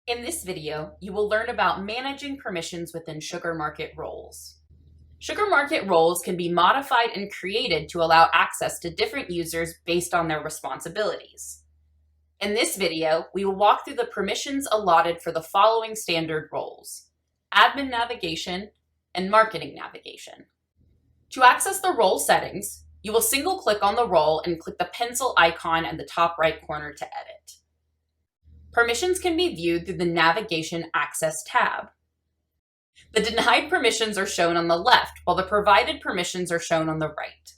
In this video, you will learn about managing permissions within SugarMarket roles. SugarMarket roles can be modified and created to allow access to different users based on their responsibilities. In this video, we will walk through the permissions allotted for the following standard roles: admin navigation and marketing navigation. To access the role settings, you will single-click on the role and click the pencil icon in the top right corner to edit. Permissions can be viewed through the Navigation Access tab. The denied permissions are shown on the left, while the provided permissions are shown on the right.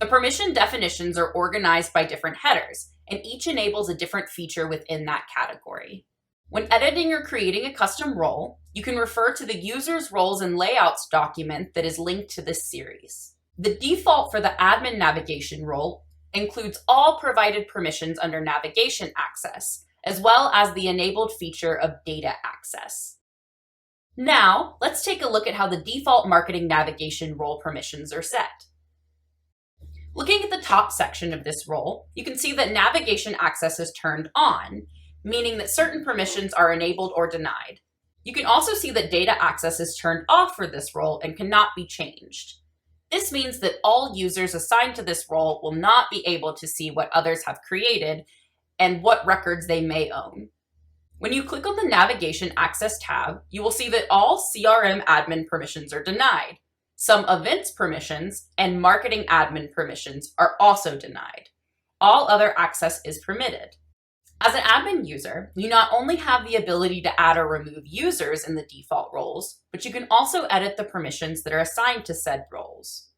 The permission definitions are organized by different headers, and each enables a different feature within that category. When editing or creating a custom role, you can refer to the User's Roles and Layouts document that is linked to this series. The default for the admin navigation role includes all provided permissions under Navigation Access, as well as the enabled feature of data access. Now, let's take a look at how the default marketing navigation role permissions are set. Looking at the top section of this role, you can see that navigation access is turned on, meaning that certain permissions are enabled or denied. You can also see that data access is turned off for this role and cannot be changed. This means that all users assigned to this role will not be able to see what others have created and what records they may own. When you click on the Navigation Access tab, you will see that all CRM admin permissions are denied. Some events permissions and marketing admin permissions are also denied. All other access is permitted. As an admin user, you not only have the ability to add or remove users in the default roles, but you can also edit the permissions that are assigned to said roles.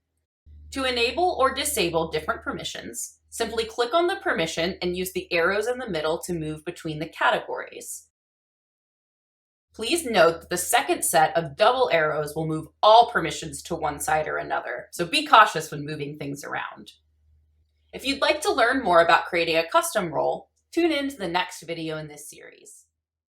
To enable or disable different permissions, simply click on the permission and use the arrows in the middle to move between the categories. Please note that the second set of double arrows will move all permissions to one side or another, so be cautious when moving things around. If you'd like to learn more about creating a custom role, tune in to the next video in this series.